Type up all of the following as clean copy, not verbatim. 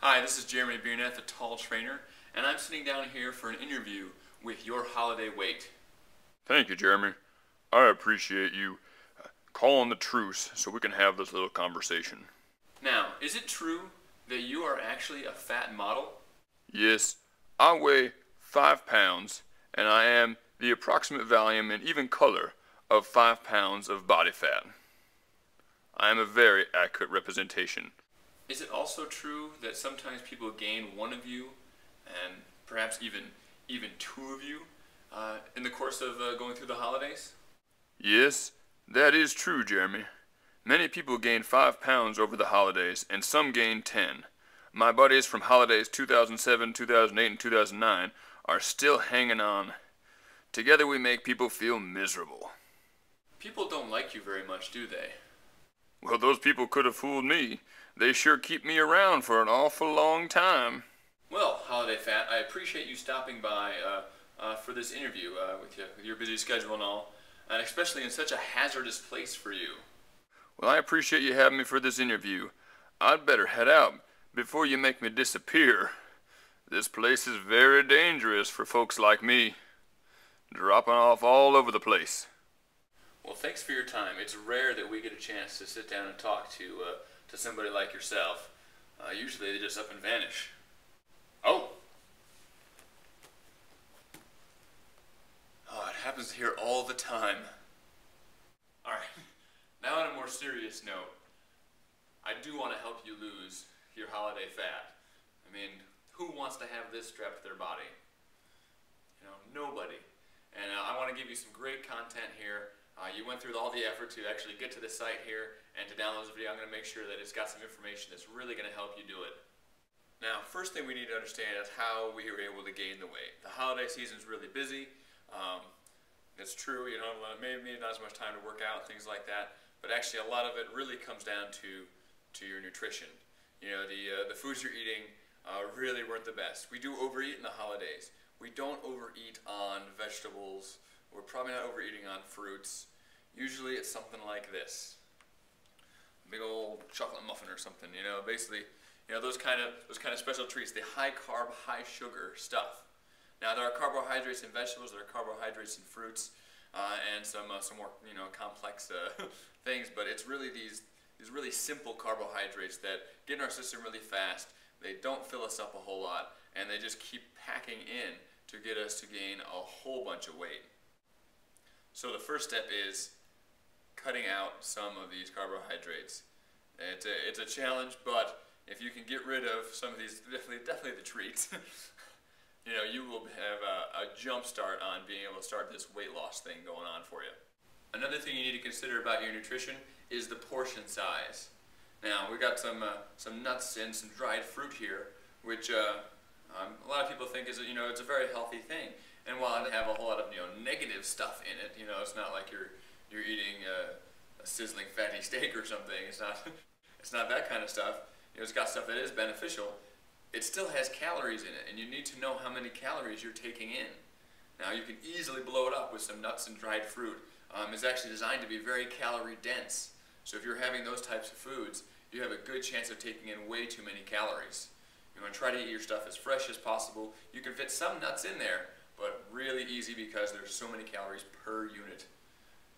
Hi, this is Jeremy Biernat, the Tall Trainer, and I'm sitting down here for an interview with your holiday weight. Thank you, Jeremy. I appreciate you calling the truce so we can have this little conversation. Now, is it true that you are actually a fat model? Yes, I weigh 5 pounds, and I am the approximate volume and even color of 5 pounds of body fat. I am a very accurate representation. Is it also true that sometimes people gain one of you, and perhaps even two of you, in the course of going through the holidays? Yes, that is true, Jeremy. Many people gain 5 pounds over the holidays, and some gain 10. My buddies from holidays 2007, 2008, and 2009 are still hanging on. Together we make people feel miserable. People don't like you very much, do they? Well, those people could have fooled me. They sure keep me around for an awful long time. Well, Holiday Fat, I appreciate you stopping by for this interview with your busy schedule and all, and especially in such a hazardous place for you. Well, I appreciate you having me for this interview. I'd better head out before you make me disappear. This place is very dangerous for folks like me, dropping off all over the place. Well, thanks for your time. It's rare that we get a chance to sit down and talk to somebody like yourself. Usually they just up and vanish. Oh! Oh, it happens here all the time. Alright, now on a more serious note, I do want to help you lose your holiday fat. I mean, who wants to have this strapped to their body? You know, nobody. And I want to give you some great content here. You went through all the effort to actually get to the site here and to download this video. I'm going to make sure that it's got some information that's really going to help you do it. Now, first thing we need to understand is how we were able to gain the weight. The holiday season is really busy. It's true, you know, maybe not as much time to work out, things like that. But actually, a lot of it really comes down to your nutrition. You know, the foods you're eating really weren't the best. We do overeat in the holidays. We don't overeat on vegetables. We're probably not overeating on fruits. Usually it's something like this. Big old chocolate muffin or something, you know, basically, you know, those kind of special treats, the high carb, high sugar stuff. Now there are carbohydrates in vegetables, there are carbohydrates in fruits, and some more, you know, complex things, but it's really these really simple carbohydrates that get in our system really fast. They don't fill us up a whole lot, and they just keep packing in to get us to gain a whole bunch of weight. So the first step is cutting out some of these carbohydrates. It's a challenge, but if you can get rid of some of these, definitely the treats, you know, you will have a jump start on being able to start this weight loss thing going on for you. Another thing you need to consider about your nutrition is the portion size. Now, we got some nuts and some dried fruit here, which a lot of people think is, you know, it's a very healthy thing. And while it have a whole lot of, you know, negative stuff in it, you know, it's not like you're eating a sizzling fatty steak or something. It's not that kind of stuff. You know, it's got stuff that is beneficial. It still has calories in it, and you need to know how many calories you're taking in. Now, you can easily blow it up with some nuts and dried fruit. It's actually designed to be very calorie dense. So if you're having those types of foods, you have a good chance of taking in way too many calories. You want to try to eat your stuff as fresh as possible. You can fit some nuts in there, but really easy because there's so many calories per unit.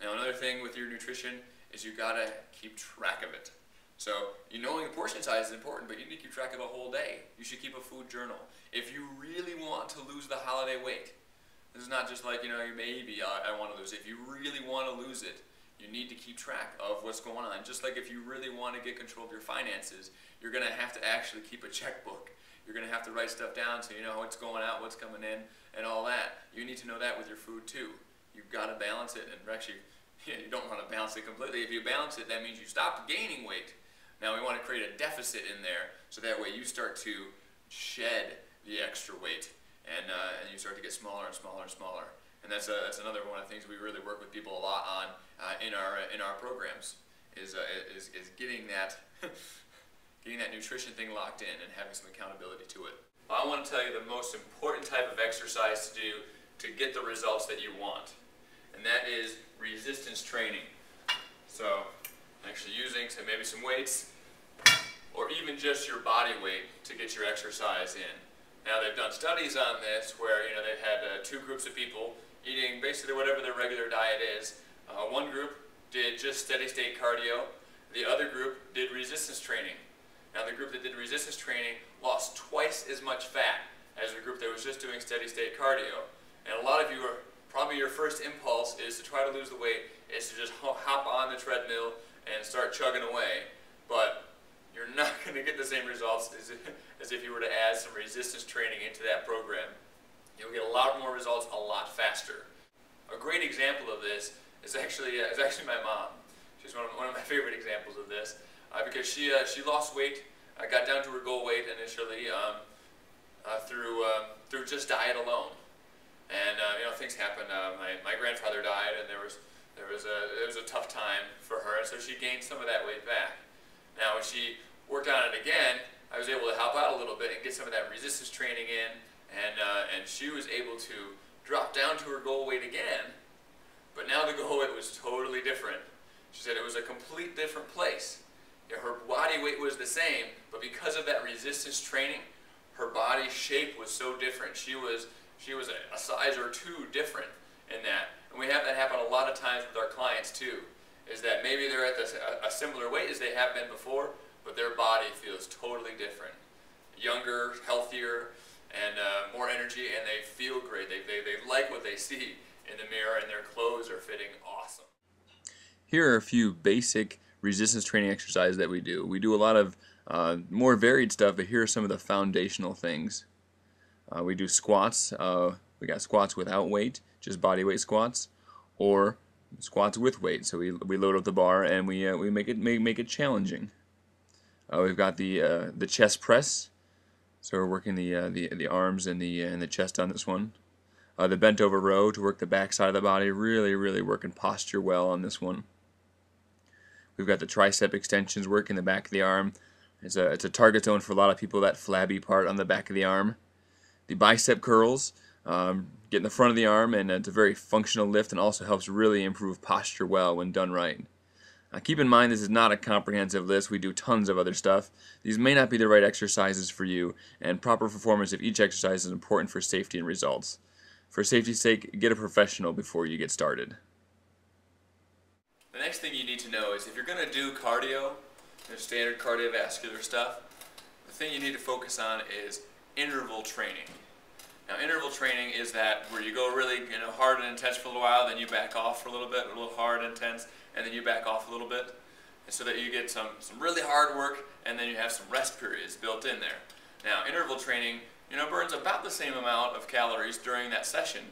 Now, another thing with your nutrition is you gotta keep track of it. So, you knowing the portion size is important, but you need to keep track of the whole day. You should keep a food journal. If you really want to lose the holiday weight, this is not just like, you know, maybe I want to lose it. If you really want to lose it, you need to keep track of what's going on. Just like if you really want to get control of your finances, you're going to have to actually keep a checkbook. You're going to have to write stuff down so you know what's going out, what's coming in, and all that. You need to know that with your food too. You've got to balance it, and actually, you don't want to balance it completely. If you balance it, that means you stop gaining weight. Now we want to create a deficit in there, so that way you start to shed the extra weight, and you start to get smaller and smaller and smaller. And that's another one of the things we really work with people a lot on in our programs is getting that getting that nutrition thing locked in and having some accountability to it. Well, I want to tell you the most important type of exercise to do to get the results that you want, and that is resistance training. So actually using maybe some weights or even just your body weight to get your exercise in. Now they've done studies on this where they've had two groups of people eating basically whatever their regular diet is. One group did just steady state cardio, the other group did resistance training. Now the group that did resistance training lost twice as much fat as the group that was just doing steady state cardio. And a lot of you are probably your first impulse is to try to lose the weight, is to just hop on the treadmill and start chugging away. But you're not going to get the same results as if you were to add some resistance training into that program. You'll get a lot more results a lot faster. A great example of this is actually my mom. She's one of my favorite examples of this because she lost weight, got down to her goal weight initially through just diet alone. And things happened. My grandfather died, and it was a tough time for her, and so she gained some of that weight back. Now when she worked on it again, I was able to help out a little bit and get some of that resistance training in, and she was able to drop down to her goal weight again, but now the goal weight was totally different. She said it was a complete different place. Her body weight was the same, but because of that resistance training, her body shape was so different. She was a size or two different in that. And we have that happen a lot of times with our clients too, is that maybe they're at a similar weight as they have been before, but their body feels totally different. Younger, healthier, and more energy, and they feel great. They like what they see in the mirror, and their clothes are fitting awesome. Here are a few basic resistance training exercises that we do. We do a lot of more varied stuff, but here are some of the foundational things. We do squats. We got squats without weight, just body weight squats, or squats with weight. So we load up the bar and we make it challenging. We've got the chest press. So we're working the arms and the chest on this one. The bent over row to work the back side of the body. Really working posture well on this one. We've got the tricep extensions working the back of the arm. It's a target zone for a lot of people, that flabby part on the back of the arm. The bicep curls, get in the front of the arm, and it's a very functional lift and also helps really improve posture well when done right. Keep in mind this is not a comprehensive list. We do tons of other stuff. These may not be the right exercises for you, and proper performance of each exercise is important for safety and results. For safety's sake, get a professional before you get started. The next thing you need to know is if you're going to do cardio, standard cardiovascular stuff, the thing you need to focus on is interval training. Now interval training is that where you go really hard and intense for a little while, then you back off for a little bit, a little hard and intense, and then you back off a little bit, and so that you get some really hard work, and then you have some rest periods built in there. Now interval training burns about the same amount of calories during that session,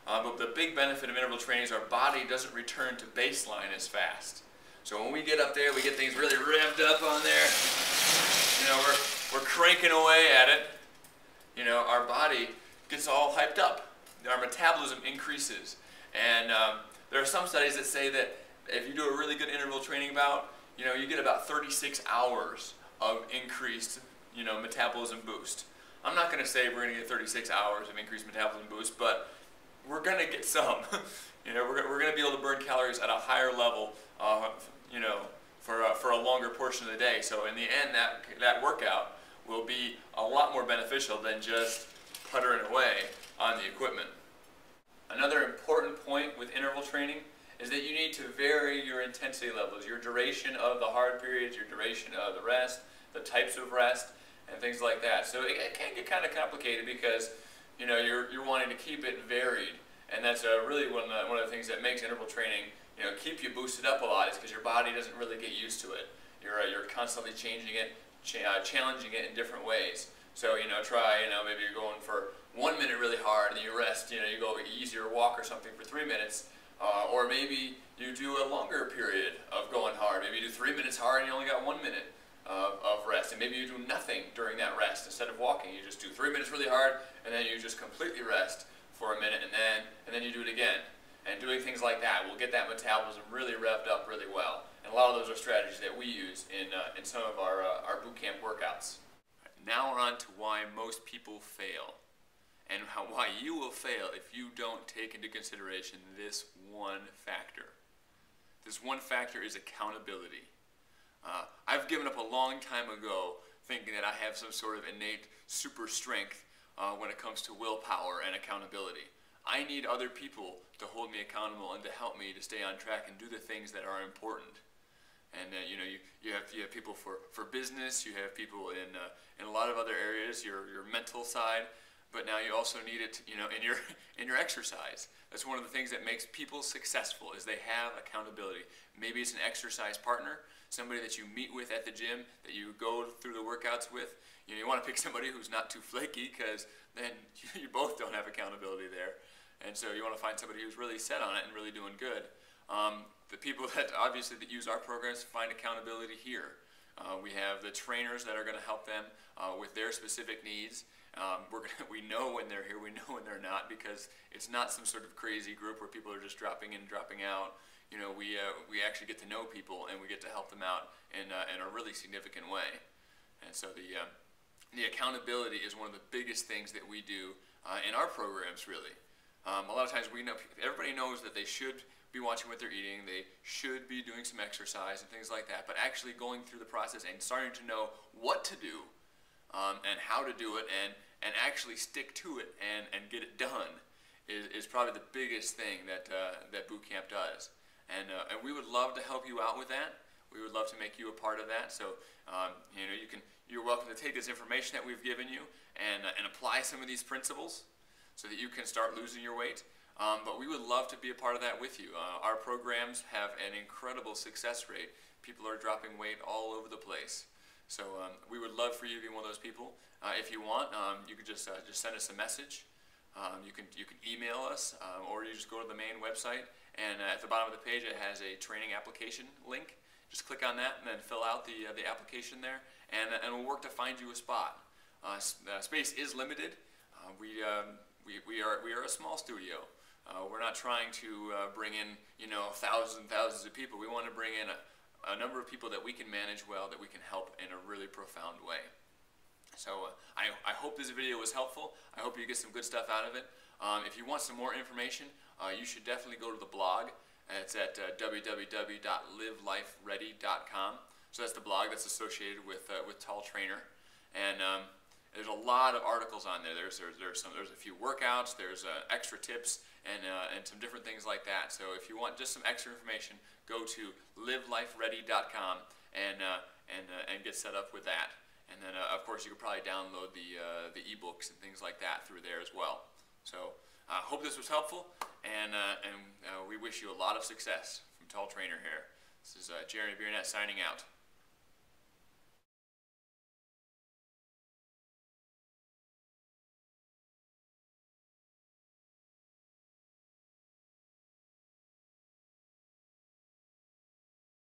but the big benefit of interval training is our body doesn't return to baseline as fast. So when we get up there, we get things really revved up on there. We're cranking away at it. Our body gets all hyped up. Our metabolism increases. And there are some studies that say that if you do a really good interval training bout, you get about 36 hours of increased, metabolism boost. I'm not going to say we're going to get 36 hours of increased metabolism boost, but we're going to get some. We're going to be able to burn calories at a higher level, for a longer portion of the day. So in the end, that workout will be a lot more beneficial than just puttering away on the equipment. Another important point with interval training is that you need to vary your intensity levels, your duration of the hard periods, your duration of the rest, the types of rest, and things like that. So it can get kind of complicated because you're wanting to keep it varied, and that's really one of the things that makes interval training keep you boosted up a lot, is because your body doesn't really get used to it. You're constantly changing it, challenging it in different ways. So try maybe you're going for 1 minute really hard, and then you rest. You go easier walk or something for 3 minutes, or maybe you do a longer period of going hard. Maybe you do 3 minutes hard and you only got 1 minute of rest, and maybe you do nothing during that rest. Instead of walking, you just do 3 minutes really hard, and then you just completely rest for a minute, and then you do it again. And doing things like that will get that metabolism really revved up really well. And a lot of those are strategies that we use in some of our boot camp workouts. Now we're on to why most people fail, and why you will fail if you don't take into consideration this one factor. This one factor is accountability. I've given up a long time ago thinking that I have some sort of innate super strength when it comes to willpower and accountability. I need other people to hold me accountable and to help me to stay on track and do the things that are important. And you know, you have people for business, you have people in a lot of other areas, your mental side, but now you also need it, you know, in your exercise. That's one of the things that makes people successful, is they have accountability. Maybe it's an exercise partner, somebody that you meet with at the gym, that you go through the workouts with. You know, you want to pick somebody who's not too flaky, because then you both don't have accountability there. And so you want to find somebody who's really set on it and really doing good. The people that obviously that use our programs find accountability here. We have the trainers that are going to help them with their specific needs. We know when they're here, we know when they're not, because it's not some sort of crazy group where people are just dropping in and dropping out. You know, we actually get to know people, and we get to help them out in a really significant way. And so the accountability is one of the biggest things that we do in our programs, really. A lot of times everybody knows that they should be watching what they're eating, they should be doing some exercise and things like that, but actually going through the process and starting to know what to do and how to do it and actually stick to it and get it done is probably the biggest thing that boot camp does. And we would love to help you out with that. We would love to make you a part of that. So you know, you're welcome to take this information that we've given you and apply some of these principles so that you can start losing your weight. But we would love to be a part of that with you. Our programs have an incredible success rate. People are dropping weight all over the place. So we would love for you to be one of those people. If you want, you could just send us a message. You can email us, or you just go to the main website, and at the bottom of the page it has a training application link. Just click on that and then fill out the application there, and we'll work to find you a spot. Space is limited. We are a small studio. We're not trying to bring in, you know, thousands and thousands of people. We want to bring in a number of people that we can manage well, that we can help in a really profound way. So I hope this video was helpful. I hope you get some good stuff out of it. If you want some more information, you should definitely go to the blog. It's at www.livelifeready.com. So that's the blog that's associated with Tall Trainer. And there's a lot of articles on there. There's a few workouts, there's extra tips, and some different things like that. So if you want just some extra information, go to livelifeready.com and get set up with that. And then of course you could probably download the ebooks and things like that through there as well. So I hope this was helpful, and we wish you a lot of success from Tall Trainer here. This is Jeremy Biernet signing out.